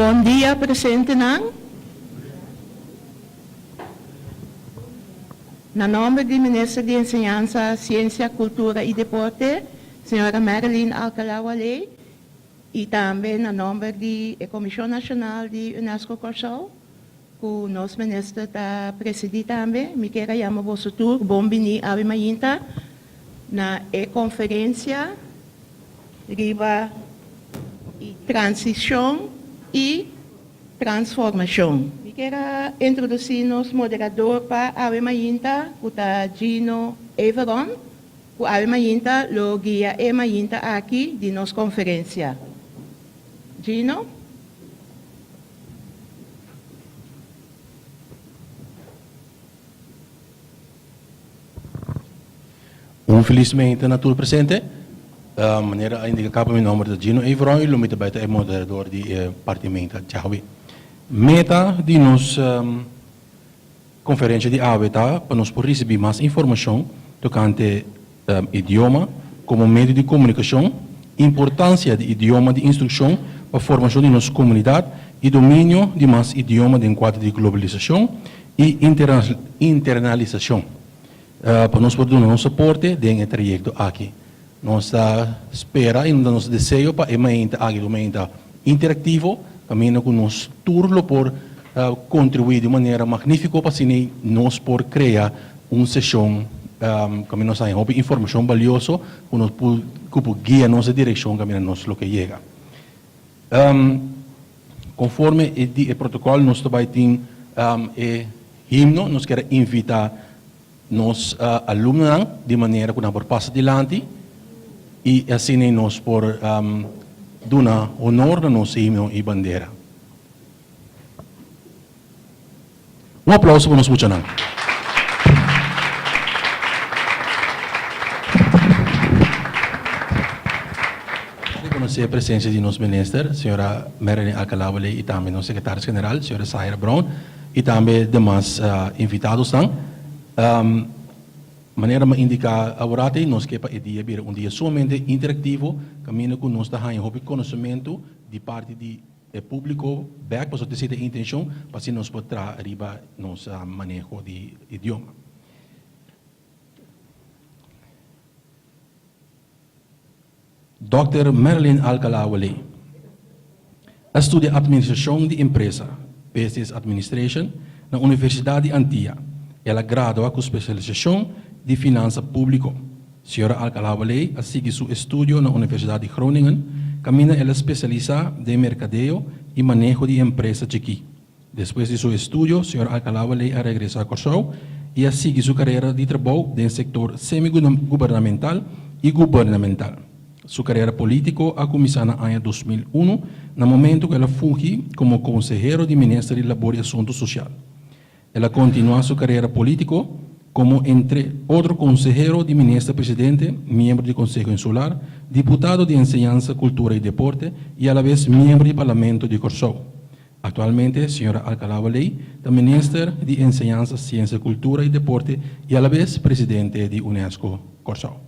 Bom dia, presente não? Na nome do Ministro de Enseñanza, Ciência, Cultura e Deporte, senhora Marilyn Alcalá Walei, e também na nome da Comissão Nacional de Unesco Corsol, que o nosso ministro está presidindo também, me quero chamar você tur, bom dia, Ave Mayinta, na conferência riba e transição e transformação. Eu quero introduzir nosso moderador para a Ave Mayinta, que é Gino Everon, que a Ave Mayinta lo guia a Mayinta aqui de nossa conferência. Gino? Infelizmente, natuur presente. Meneer, ik heb mijn nummer de Gino Everon, jullie moeten bij de moderador die partimento. Tjahwi. Meta de nossa conferência de AWTA para nós por receber mais informação tocante idioma como meio de comunicação, importância do idioma de instrução para a formação de nossa comunidade e domínio de mais idioma em quadro de globalização e internalização. Para nós poder dar nosso suporte dentro do trajeto aqui. Nós espera e nosso desejo para aqui momento interativo caminho com nós turlo por contribuir de maneira magnífica para assim nós por criar uma sessão caminho nós aí informação valiosa que nós por guia nossa direção caminho nós lo que chega. Conforme o protocolo nós também tem himno nós queremos invitar nos alunos de maneira que nós por passar adiante e assim nós por dar honor a nosso himno e bandeira. Aplauso para nós funcionar. Reconhecer a presença de nosso ministro, senhora Marilyn Alcalá Walei, e também nosso secretário-geral, senhora Saira Brown, e também demais invitados. Maneira de indicar agora nós que para dia vir dia somente interativo, caminho com nós da conhecimento de parte do público, back para ter a intenção para se nós poder arriba nosso manejo de idioma. Dr. Marilyn Alcalá Walei estuda administração de empresa, Business Administration, na Universidade de Antia. Ela gradua com especialização de finanças público. Senhora Alcalá Walei segue seu estudo na Universidade de Groningen, caminha ela especializa de mercadeo e manejo de empresas aqui. Depois de seu estudo, senhora Alcalá Walei regressa a Corsol e segue sua carreira de trabalho no setor semi-governamental e governamental. Sua carreira política começou no ano 2001, no momento que ela funge como consejero de Ministério de Labor e Assuntos Sociais. Ela continua sua carreira política como, entre outros, consejero de ministro-presidente, membro do Conselho Insular, deputado de Enseñanza, Cultura e Deporte e, a la vez, membro do Parlamento de Corsol. Atualmente, a senhora Alcalá Walei é ministra de Enseñanza, Ciência, Cultura e Deporte e, a la vez, presidente de Unesco Corsol.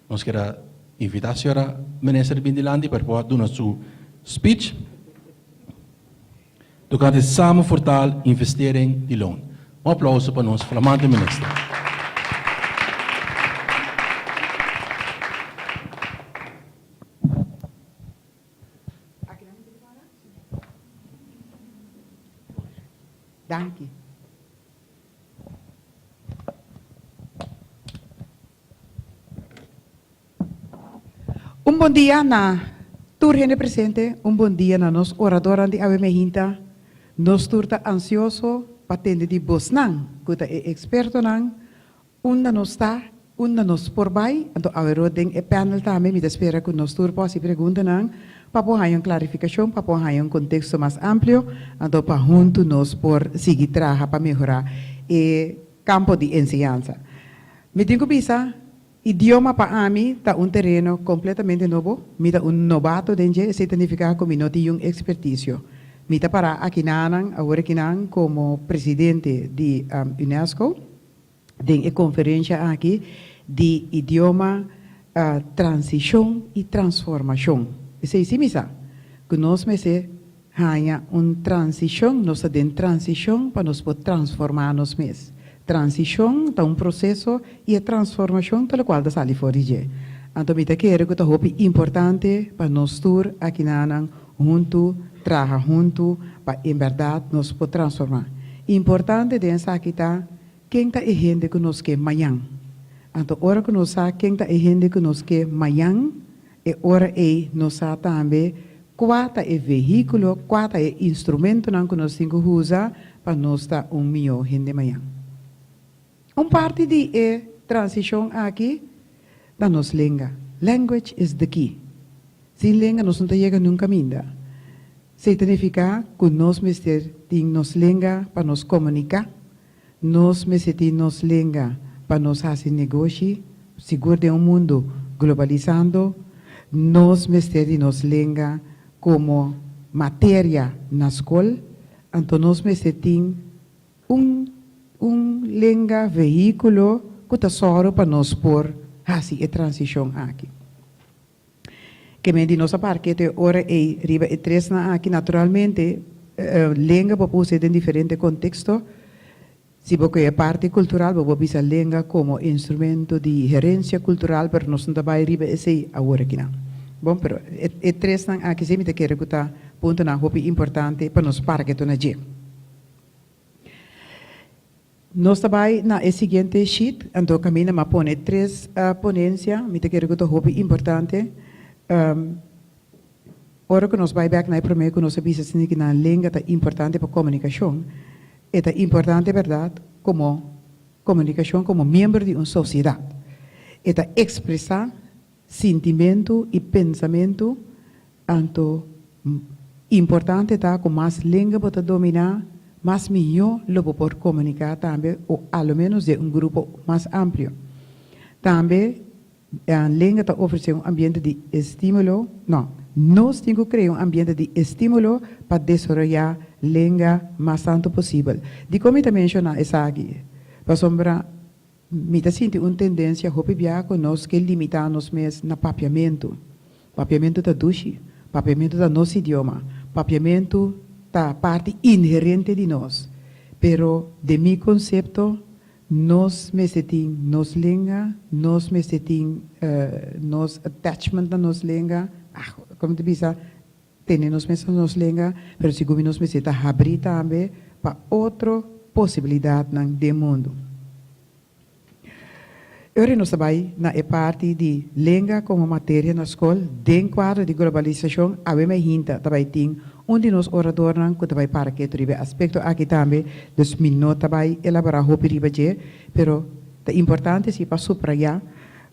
Nós queremos invitar a senhora ministra Bindilandi para poder dar seu speech tocante samen fortaal investering de loon. Aplauso para nosso flamante ministro. Dank je. Bom dia na turno presente, bom dia na nos oradora de Ave Mayinta. Nos turta ansioso patente de bosnang, kuta experto nang, unda nos está, unda nos porbay, anto awero ding panel tame, me espera que nos turpo si pregunta nang, papo hayong clarificación, papo hayong contexto más amplio, anto pa junto nos por seguir trabaja para mejorar campo de enseñanza. Me tengo bisa, idioma para mí está un terreno completamente nuevo, me da un novato dentro, se significa como no tiene un experticio. Mita para akinanang, agora kinang como presidente de UNESCO, de conferência aqui de idioma, transição e transformação. Isso é misa. Que nós me se hanya transição, nós temos transição para nós poder transformar-nos mesmos. Transição é processo e a transformação pela qual está ali fora de. Então, eu quero que é importante para nós todos aqui junto, trabalhar junto, para em verdade nós poder transformar. Importante dessa aqui está quem está gente que nós quer amanhã. Então, hora que nós sabemos quem está gente que nós quer amanhã, é hora é nós sabemos também qual é veículo, qual é instrumento que nós temos que usar para nós estar melhor gente amanhã. Parte de transição aqui da nossa língua. Language is the key. Sem língua nós não chegamos nunca ainda. Significa que nós temos nossa língua para nos comunicar, nós temos nossa língua para nos fazer negócio, seguro de mundo globalizando, nós temos nossa língua como matéria na escola, então nós temos língua veículo que está só para nós pôr assim a transição aqui. Que me diz nossa parte que ora é riba e três na aqui naturalmente língua pode ser em diferente contexto. Se você é parte cultural, você bisa língua como instrumento de gerência cultural, pero nós não trabalha riba esse agora aqui não. Bom, pero e três na aqui se me te quero que tá ponto na hopi importante para nós para que tu na dia. Nós trabalhamos na seguinte sheet, então caminha mas põe três ponência, me te quero que tu hopi importante. Ora que nós vai back na primeiro que nós sabemos que na língua é importante para comunicação, é importante verdade como comunicação como membro de uma sociedade, é expressar sentimento e pensamento, então importante tá com mais língua para dominar, mais melhor lo por comunicar também ou ao menos de um grupo mais amplo. Também a língua está oferecendo ambiente de estímulo, nós temos que criar ambiente de estímulo para desenvolver a língua mais tanto possível. De como eu mencionei essa aqui, para sombra, me sinto uma tendência a conosco que limitar-nos mesmos no papiamento. Papiamento da duche, papiamento da nosso idioma, papiamento da parte inerente de nós. Pero, de meu conceito, nós mesetim nos língua, nós mesetim nos attachment da nos língua, como te bisa, temos mesmo nos língua, pero se nós meseta abrir também para outra possibilidade no mundo. Agora nós trabalhamos na parte de língua como matéria na escola, dentro do quadro de globalização, a gente hinta também onde nós oradores que também para que tribe aspecto aqui também, dus não também elaborar hopi riba je, pero é importante se para subrayar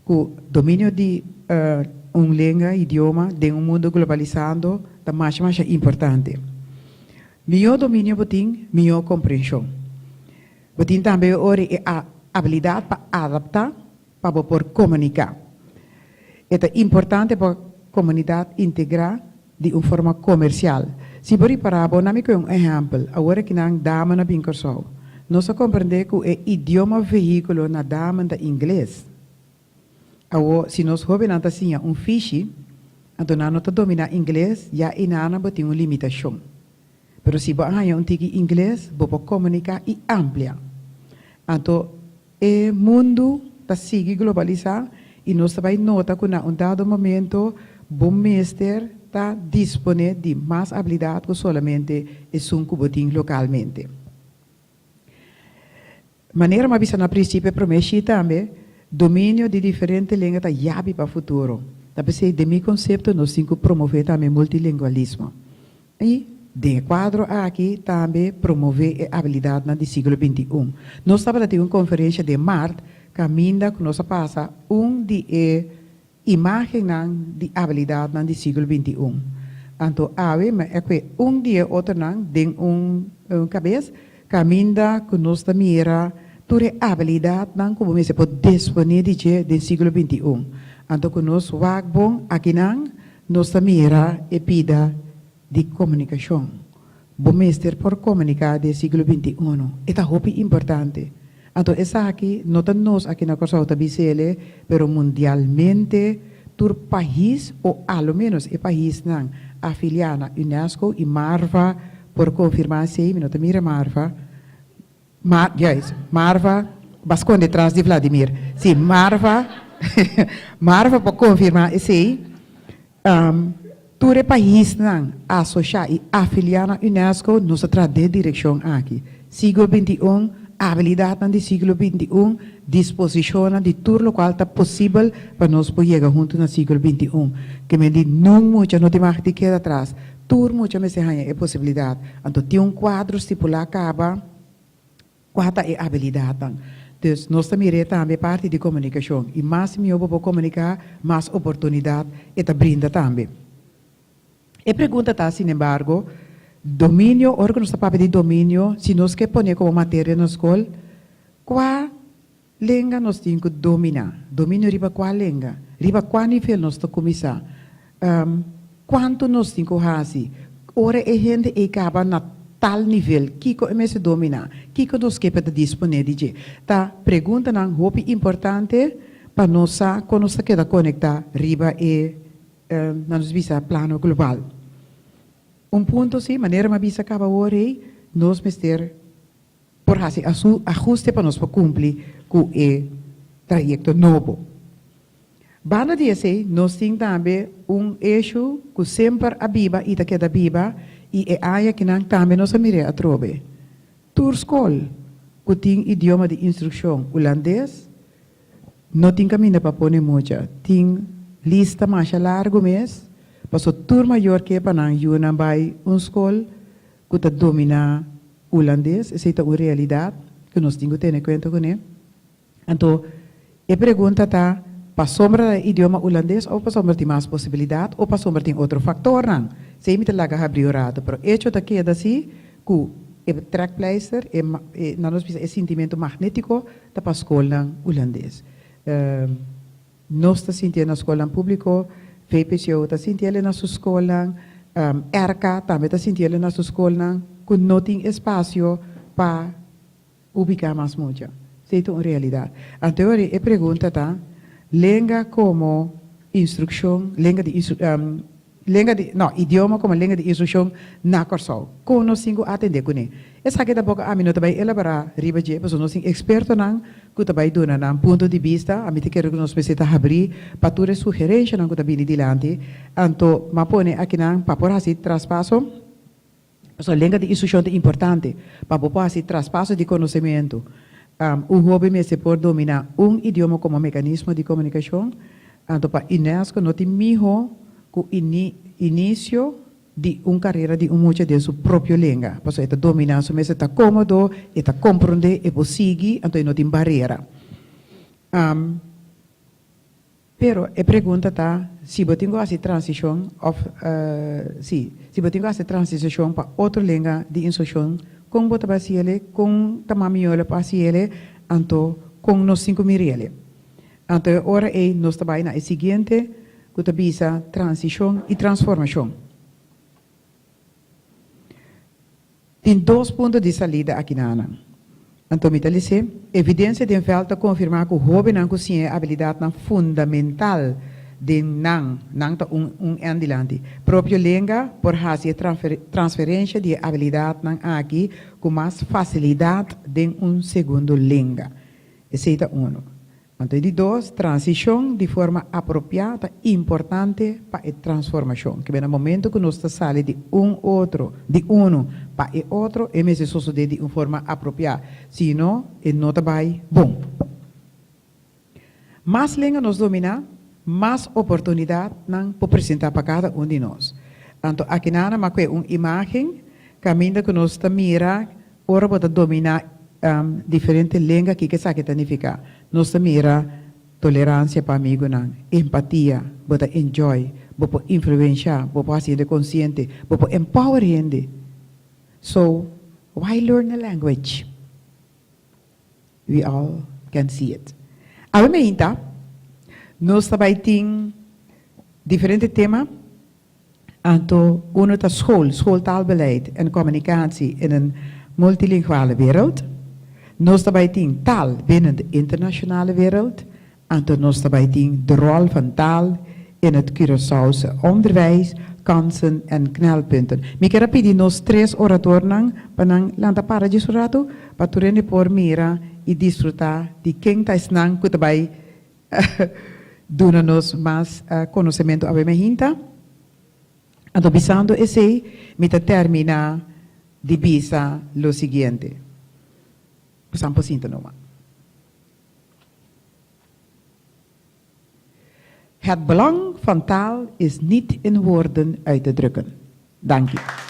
que o domínio de língua, idioma, de mundo globalizado, é mais importante. Melhor domínio botin, melhor compreensão. Botin também ora a habilidade para adaptar, para poder comunicar. É importante para a comunidade integrar de uma forma comercial. Se por parábola, não me um exemplo, agora que não dama na bincorsol, nós compreendemos que o idioma veículo na dama da inglês. Agora, se nós jovens assim um fiche, então não domina inglês, já inana tem uma limitação. Mas se você um tiki inglês, você comunicar e amplia. Então, o mundo está seguindo globalizar e nós também nota que em dado momento, bom mestre está disponível de mais habilidade que solamente é um cubotim localmente. Maneira mais vista no princípio promete também domínio de diferentes línguas está jabi para o futuro. Também de meu conceito nós temos que promover também multilingualismo. E de quadro aqui também promover a habilidade no século XXI. Nós estamos tendo uma conferência de março, caminha que nós passa de imagem de habilidade no século XXI. Então, é que dia outro tem cabeça, caminha que nós mira toda a habilidade como se pode disponível do século XXI. Então, que nós vamos bom aqui nós mira e pida de comunicação. Bom mestre por comunicar do século XXI. É importante. Então, essa aqui, não nós aqui na Costa da mas mundialmente, todo país, ou ao menos o país, afiliada UNESCO e Marva por confirmação, não te mira Marva. Marva, bascon detrás de Vladimir. Sim, Marva, Marva por confirmar esse todo país não associado e afiliado à UNESCO nos traz de direção aqui. Século XXI, habilidade do século XXI, disposição de tudo o qual está possível para nós poder chegar junto no século XXI. Que me diz, não muito, não tem mais que quedar atrás. Tudo muito me se é possibilidade. Então, tem quadro estipulado, acaba, qual é a habilidade. Então, nós também também parte de comunicação. E mais me para comunicar, mais oportunidade e brinda também. E pergunta está, sin embargo, domínio, órgão está papel de domínio, se nós quer pôr como matéria na escola, qual língua nós temos que dominar? Domínio riba qual língua? Riba qual nível nós temos que começar? Quanto nós temos que fazer? Ora, a gente acaba na tal nível, que começa a dominar, que nós quer para disponível. Tá, pergunta não, roupa importante, para nós, quando nós quer conectar riba e na nossa plano global. Ponto, sim, maneira uma bisa acaba hoje, nós mister por fazer ajuste para nós para cumprir com o trajeto novo. Banda de esse, nós temos também eixo que sempre a biba e da queda biba e é área que não também nós mire a trobe. Tour school, que tem idioma de instrução holandês, não tem caminho para pôr muita, tem lista mais largo mês. Paso tour maior que para não yuna by escola que está domina holandês, essa é a realidade que nós temos que ter em conta com ele. Então, a pergunta está, para sombra do idioma holandês ou para sombra de mais possibilidade ou para sombra de outro fator não? Sei me lá que abrir o rato, mas hecho da que é assim que o trekpleister na nossa é sentimento magnético da para escola holandês. Nós está sentindo na escola pública VPCO está sentindo na sua escola, RK também está sentindo na sua escola, que não tem espaço para ubicar mais muito. Isso é uma realidade. Então, a pergunta está, língua como instrução, idioma como língua de instrução na Corsol. Como nós temos que atender com ele. Essa aqui da boca a mim não também elaborar riba de, porque nós somos expertos não, que também dona não ponto de vista, a mim te quero que nós precisamos abrir para toda sugerência não que também dilante, então mas põe aqui não para por assim traspasso, a língua de instrução é importante para por assim traspasso de conhecimento. Hobby me se por dominar idioma como mecanismo de comunicação, então para UNESCO não tem mijo com início de carreira de mucha de sua própria língua. Porque está dominando, mas está cômodo, está compreende, é possível, então não tem barreira. Pero a pergunta está, se você tem essa transição, se você tem essa transição para outra língua de instrução, com você vai ser com tamanho para ser então com nós 5 mil. Então agora nós trabalhamos na seguinte, que visa transição e transformação. Tem 2 pontos de saída aqui na Ana. Então, me diz, evidência de falta confirmar que o jovem não conhece a habilidade fundamental de não está andilante. Próprio língua, por fazer transferência de habilidade aqui com mais facilidade de segundo língua. Esse é um. Então, de 2, transição de forma apropriada, importante para a transformação. Que no momento que nós saímos de outro, de para o outro, é mesmo suceder de uma forma apropriada. Senão, não vai bom. Mais língua nos domina, mais oportunidade para apresentar para cada de nós. Então, aqui nada mais é uma imagem, caminho que nós mira, ora para dominar diferentes línguas que significa. Nós mira tolerância para amigo, empatia, para enjoy, para influenciar, para ser consciente, para empower gente. So, why learn a language? We all can see it. A mim, nós também temos diferentes temas. Então, é schooltaalbeleid en communicatie in een multilinguale wereld. Nós também temos taal binnen de internationale wereld. En nós também temos de rol van taal in het Curaçaose onderwijs, kansen en knelpunten. Mika rapidi nos 3 oratornang panang lanta para de surato, paturene por mira y disfrutar di king taisnang kutabay donanos más conocimiento a bemehinta. Adobisando ese, mita termina di visa lo siguiente. Pasamos sinta noma. Het belang van taal is niet in woorden uit te drukken. Dank u.